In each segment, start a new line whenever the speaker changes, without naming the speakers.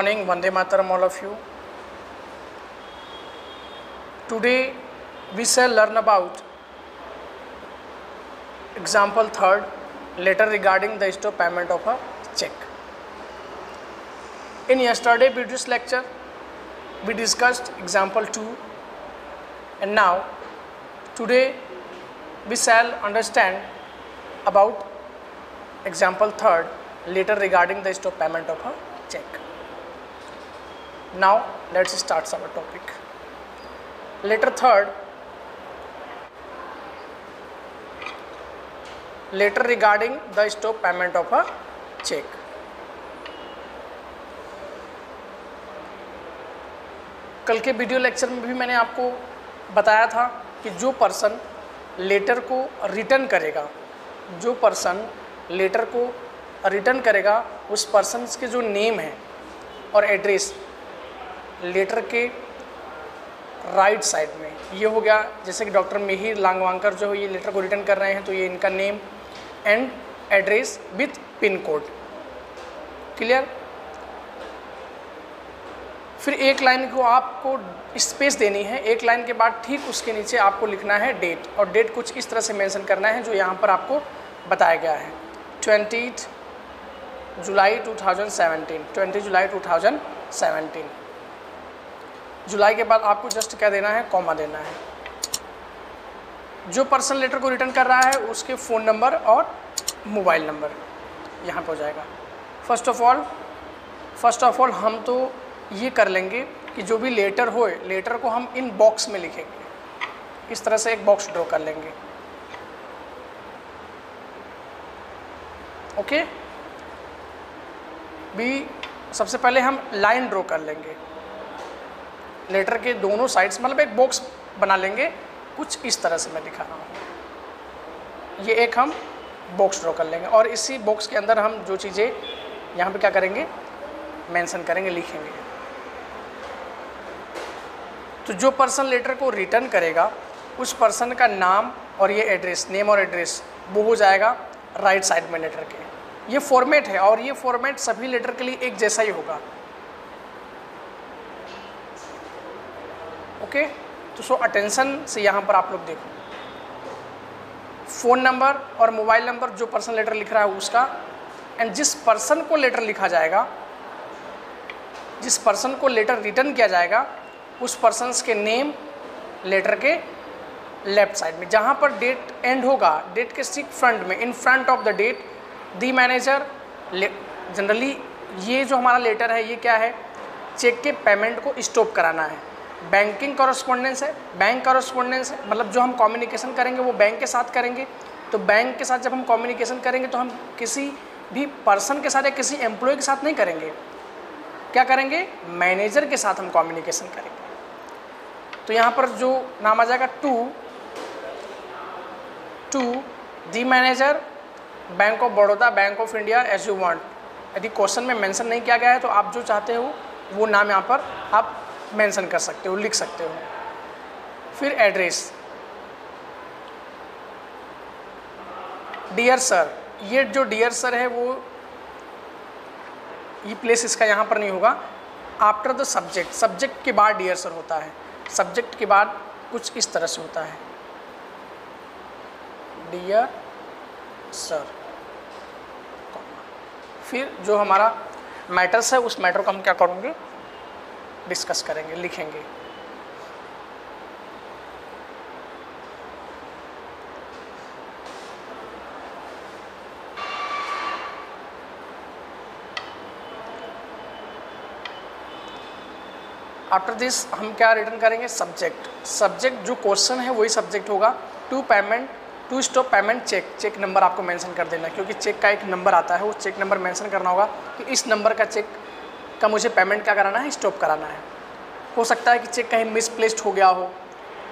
morning, Vande Mataram all of you. Today we shall learn about example third, letter regarding the stop payment of a check. In yesterday previous lecture we discussed example 2, and now today we shall understand about example third, letter regarding the stop payment of a check. Now let's start our topic. Letter third, letter regarding the stop payment of a check. कल के video lecture में भी मैंने आपको बताया था कि जो पर्सन लेटर को रिटर्न करेगा, जो पर्सन लेटर को रिटर्न करेगा उस पर्सन के जो नेम है और एड्रेस लेटर के राइट साइड में, ये हो गया। जैसे कि डॉक्टर मिहिर लांगवांकर जो है ये लेटर को रिटर्न कर रहे हैं, तो ये इनका name and address with pin code. Clear. फिर एक लाइन को आपको स्पेस देनी है, एक लाइन के बाद ठीक उसके नीचे आपको लिखना है डेट, और डेट कुछ इस तरह से मेंशन करना है जो यहाँ पर आपको बताया गया है 20 जुलाई 2017, 20 जुलाई 2017। जुलाई के बाद आपको जस्ट क्या देना है, कॉमा देना है। जो पर्सन लेटर को रिटर्न कर रहा है उसके फ़ोन नंबर और मोबाइल नंबर यहाँ पे हो जाएगा। फर्स्ट ऑफ ऑल हम तो ये कर लेंगे कि जो भी लेटर हो, लेटर को हम इन बॉक्स में लिखेंगे। इस तरह से एक बॉक्स ड्रॉ कर लेंगे। ओके। भी सबसे पहले हम लाइन ड्रॉ कर लेंगे लेटर के दोनों साइड्स, मतलब एक बॉक्स बना लेंगे कुछ इस तरह से मैं दिखा रहा हूँ। ये एक हम बॉक्स ड्रॉ कर लेंगे और इसी बॉक्स के अंदर हम जो चीज़ें यहाँ पे क्या करेंगे, मेंशन करेंगे, लिखेंगे। तो जो पर्सन लेटर को रिटर्न करेगा उस पर्सन का नाम और ये एड्रेस, नेम और एड्रेस वो हो जाएगा राइट साइड में लेटर के। ये फॉर्मेट है और ये फॉर्मेट सभी लेटर के लिए एक जैसा ही होगा। ओके। तो सो अटेंशन से यहाँ पर आप लोग देखो, फ़ोन नंबर और मोबाइल नंबर जो पर्सन लेटर लिख रहा है उसका, एंड जिस पर्सन को लेटर लिखा जाएगा, जिस पर्सन को लेटर रिटर्न किया जाएगा उस पर्सन के नेम लेटर के लेफ्ट साइड में, जहाँ पर डेट एंड होगा, डेट के ठीक फ्रंट में, in front of the date the manager. Generally ये जो हमारा लेटर है ये क्या है, चेक के पेमेंट को स्टॉप कराना है। बैंकिंग कॉरेस्पॉन्डेंस है, बैंक कॉरेस्पॉन्डेंस है, मतलब जो हम कम्युनिकेशन करेंगे वो बैंक के साथ करेंगे। तो बैंक के साथ जब हम कम्युनिकेशन करेंगे तो हम किसी भी पर्सन के साथ या किसी एम्प्लॉय के साथ नहीं करेंगे, क्या करेंगे, मैनेजर के साथ हम कम्युनिकेशन करेंगे। तो यहाँ पर जो नाम आ जाएगा to the manager, bank of Baroda, bank of India, as you want. यदि क्वेश्चन में मेंशन नहीं किया गया है तो आप जो चाहते हो वो नाम यहाँ पर आप मेंशन कर सकते हो, लिख सकते हो। फिर एड्रेस, डियर सर, ये जो डियर सर है वो ये प्लेस इसका यहाँ पर नहीं होगा। आफ्टर द सब्जेक्ट, सब्जेक्ट के बाद डियर सर होता है, सब्जेक्ट के बाद कुछ इस तरह से होता है, डियर सर। फिर जो हमारा मैटर्स है उस मैटर को हम क्या करेंगे, डिस्कस करेंगे, लिखेंगे। आफ्टर दिस हम क्या रिटर्न करेंगे, सब्जेक्ट। सब्जेक्ट जो क्वेश्चन है वही सब्जेक्ट होगा। To stop payment cheque, cheque number आपको मेंशन कर देना, क्योंकि चेक का एक नंबर आता है, वो चेक नंबर मेंशन करना होगा कि इस नंबर का चेक का मुझे पेमेंट क्या कराना है, स्टॉप कराना है। हो सकता है कि चेक कहीं मिसप्लेस्ड हो गया हो,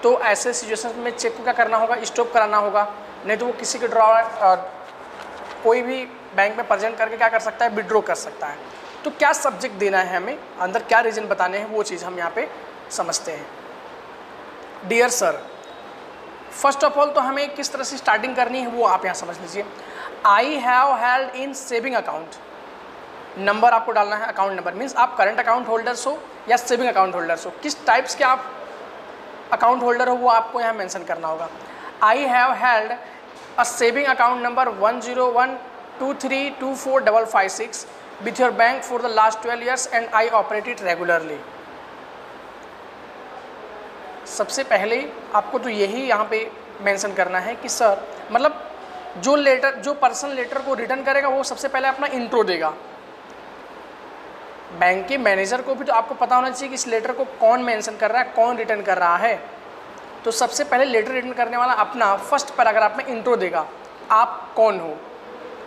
तो ऐसे सिचुएशन में चेक को क्या करना होगा, स्टॉप कराना होगा। नहीं तो वो किसी के कोई भी बैंक में प्रेजेंट करके क्या कर सकता है, विड्रॉ कर सकता है। तो क्या सब्जेक्ट देना है हमें, अंदर क्या रीज़न बताने हैं, वो चीज़ हम यहाँ पे समझते हैं। Dear sir, first of all तो हमें किस तरह से स्टार्टिंग करनी है वो आप यहाँ समझ लीजिए। I have held in saving account, number आपको डालना है, अकाउंट नंबर मीन्स आप करंट अकाउंट होल्डर्स हो या सेविंग अकाउंट होल्डर्स हो, किस टाइप्स के आप अकाउंट होल्डर हो वो आपको यहाँ मेंशन करना होगा। I have held a saving account number 10123245556 with your bank for the last 12 years and I operate it regularly. सबसे पहले आपको तो यही यहाँ पे मेंशन करना है कि सर मतलब जो पर्सन लेटर को रिटर्न करेगा वो सबसे पहले अपना इंट्रो देगा। बैंक के मैनेजर को भी तो आपको पता होना चाहिए कि इस लेटर को कौन मेंशन कर रहा है, कौन रिटर्न कर रहा है। तो सबसे पहले लेटर रिटर्न करने वाला अपना फर्स्ट पैराग्राफ में इंट्रो देगा, आप कौन हो,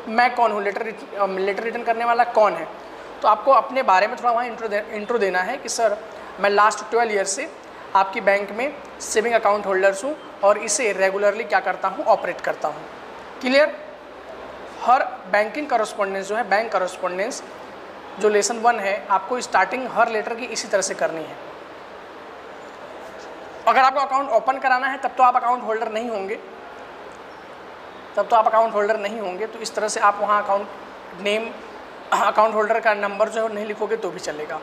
मैं कौन हूँ, लेटर रिटर्न करने वाला कौन है। तो आपको अपने बारे में थोड़ा वहाँ इंट्रो देना है कि सर मैं लास्ट 12 years से आपकी बैंक में सेविंग अकाउंट होल्डर्स हूँ और इसे रेगुलरली क्या करता हूँ, ऑपरेट करता हूँ। क्लियर। हर बैंकिंग करस्पॉन्डेंस जो है, बैंक करस्पॉन्डेंस जो लेसन 1 है, आपको स्टार्टिंग हर लेटर की इसी तरह से करनी है। अगर आपको अकाउंट ओपन कराना है तब तो आप अकाउंट होल्डर नहीं होंगे, तो इस तरह से आप वहाँ अकाउंट नेम, अकाउंट होल्डर का नंबर जो है नहीं लिखोगे तो भी चलेगा,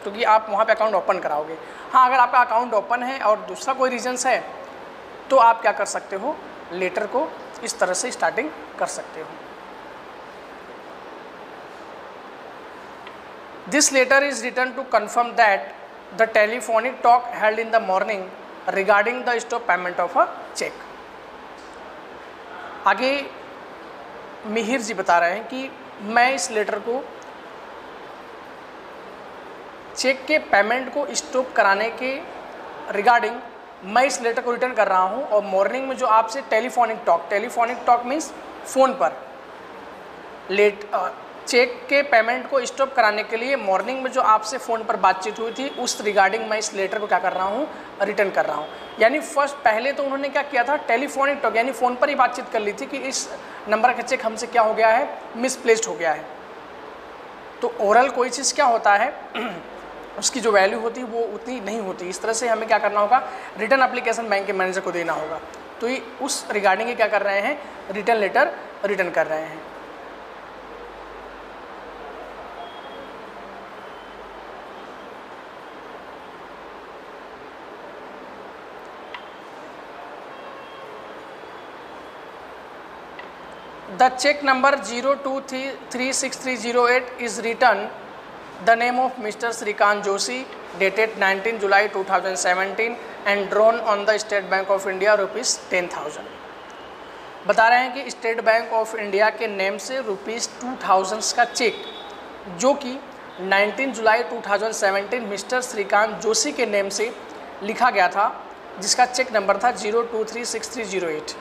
क्योंकि आप वहाँ पे अकाउंट ओपन कराओगे। हाँ, अगर आपका अकाउंट ओपन है और दूसरा कोई रीजन्स है तो आप क्या कर सकते हो, लेटर को इस तरह से स्टार्टिंग कर सकते हो। This letter is written to confirm that the telephonic talk held in the morning regarding the stop payment of a cheque. आगे मिहिर जी बता रहे हैं कि मैं इस लेटर को चेक के पेमेंट को स्टॉप कराने के रिगार्डिंग मैं इस लेटर को रिटर्न कर रहा हूं और मॉर्निंग में जो आपसे टेलीफोनिक टॉक मीन्स फ़ोन पर चेक के पेमेंट को स्टॉप कराने के लिए मॉर्निंग में जो आपसे फ़ोन पर बातचीत हुई थी उस रिगार्डिंग मैं इस लेटर को क्या कर रहा हूँ, रिटर्न कर रहा हूँ। यानी फर्स्ट पहले तो उन्होंने क्या किया था, टेलीफोनिक टॉक यानी फ़ोन पर ही बातचीत कर ली थी कि इस नंबर का चेक हमसे क्या हो गया है, मिसप्लेस्ड हो गया है। तो ओरल कोई चीज़ क्या होता है उसकी जो वैल्यू होती है वो उतनी नहीं होती। इस तरह से हमें क्या करना होगा, रिटर्न एप्लीकेशन बैंक के मैनेजर को देना होगा। तो ये उस रिगार्डिंग क्या कर रहे हैं, रिटर्न लेटर रिटर्न कर रहे हैं। The check number 02363308 is written the name of Mr. Srikant Joshi dated 19 July 2017 and drawn on the State Bank of India rupees 10,000। बता रहे हैं कि स्टेट बैंक ऑफ इंडिया के नेम से रुपीज़ 2000 का चेक जो कि 19 जुलाई 2017 मिस्टर श्रीकांत जोशी के नेम से लिखा गया था, जिसका चेक नंबर था 02363308।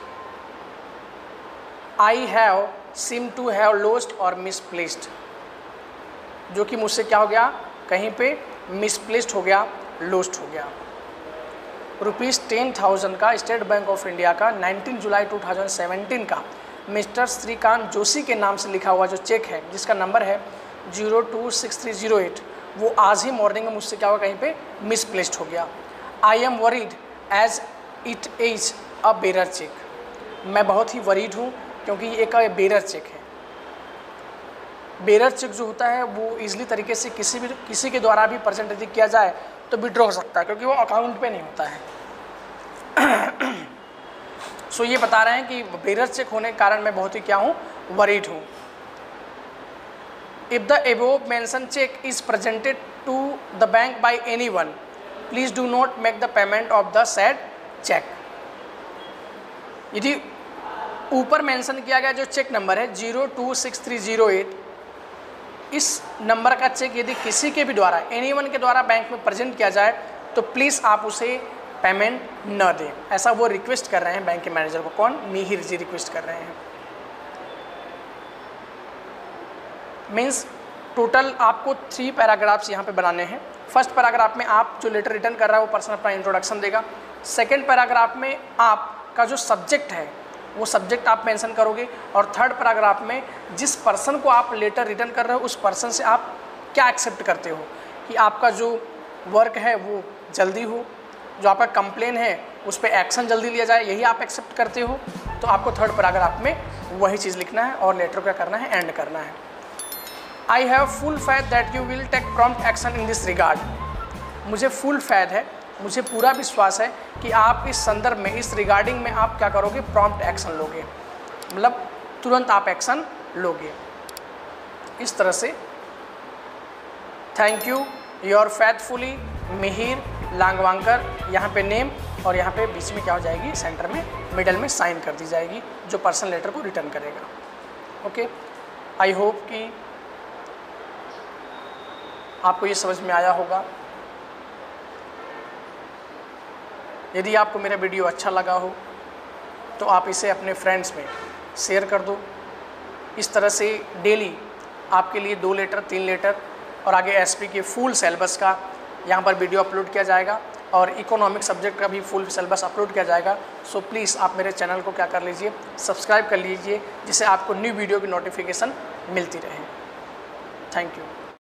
I have seem to have lost और मिसप्लेस्ड, जो कि मुझसे क्या हो गया, कहीं पे मिसप्लेस्ड हो गया, लॉस्ट हो गया। रुपीज़ 10,000 का स्टेट बैंक ऑफ इंडिया का 19 जुलाई 2017 का मिस्टर श्रीकांत जोशी के नाम से लिखा हुआ जो चेक है जिसका नंबर है 026308, वो आज ही मॉर्निंग में मुझसे क्या हुआ, कहीं पे मिसप्लेस्ड हो गया। I am worried as it is a bearer cheque, मैं बहुत ही वरीड हूँ क्योंकि ये एक बेरर चेक है। बेरर चेक जो होता है वो ईजिली तरीके से किसी के द्वारा भी परसेंटेज किया जाए तो विड्रॉ हो सकता है, क्योंकि वो अकाउंट पे नहीं होता है। सो ये बता रहे हैं कि बेरर चेक होने के कारण मैं बहुत ही क्या हूँ, वरीड हूँ। If the above mention cheque is presented to the bank by anyone, please do not make the payment of the said cheque. यदि ऊपर मेंशन किया गया जो चेक नंबर है 026308, इस नंबर का चेक यदि किसी के भी द्वारा, एनीवन के द्वारा बैंक में प्रेजेंट किया जाए तो प्लीज़ आप उसे पेमेंट न दें, ऐसा वो रिक्वेस्ट कर रहे हैं बैंक के मैनेजर को। कौन, मिहिर जी रिक्वेस्ट कर रहे हैं। मीन्स टोटल आपको 3 पैराग्राफ्स यहाँ पे बनाने हैं। फर्स्ट पैराग्राफ में आप जो लेटर रिटर्न कर रहा है वो पर्सन अपना इंट्रोडक्शन देगा। सेकेंड पैराग्राफ में आपका जो सब्जेक्ट है वो सब्जेक्ट आप मेंशन करोगे, और थर्ड पैराग्राफ में जिस पर्सन को आप लेटर रिटर्न कर रहे हो उस पर्सन से आप क्या एक्सेप्ट करते हो कि आपका जो वर्क है वो जल्दी हो, जो आपका कंप्लेन है उस पर एक्शन जल्दी लिया जाए, यही आप एक्सेप्ट करते हो। तो आपको थर्ड पैराग्राफ में वही चीज़ लिखना है और लेटर क्या करना है, एंड करना है। I have full faith that you will take prompt action in this regard. मुझे फुल फैथ है, मुझे पूरा विश्वास है कि आप इस संदर्भ में, इस रिगार्डिंग में आप क्या करोगे, प्रॉम्प्ट एक्शन लोगे, मतलब तुरंत आप एक्शन लोगे। इस तरह से थैंक यू योर फैथफुली मिहिर लांगवांकर, यहाँ पे नेम और यहाँ पे बीच में क्या हो जाएगी, सेंटर में मिडल में साइन कर दी जाएगी जो पर्सन लेटर को रिटर्न करेगा। ओके, आई होप कि आपको ये समझ में आया होगा। यदि आपको मेरा वीडियो अच्छा लगा हो तो आप इसे अपने फ्रेंड्स में शेयर कर दो। इस तरह से डेली आपके लिए 2 लेटर 3 लेटर और आगे एसपी के फुल सिलेबस का यहाँ पर वीडियो अपलोड किया जाएगा और इकोनॉमिक सब्जेक्ट का भी फुल सिलेबस अपलोड किया जाएगा। सो प्लीज़ आप मेरे चैनल को क्या कर लीजिए, सब्सक्राइब कर लीजिए, जिससे आपको न्यू वीडियो की नोटिफिकेशन मिलती रहे। Thank you.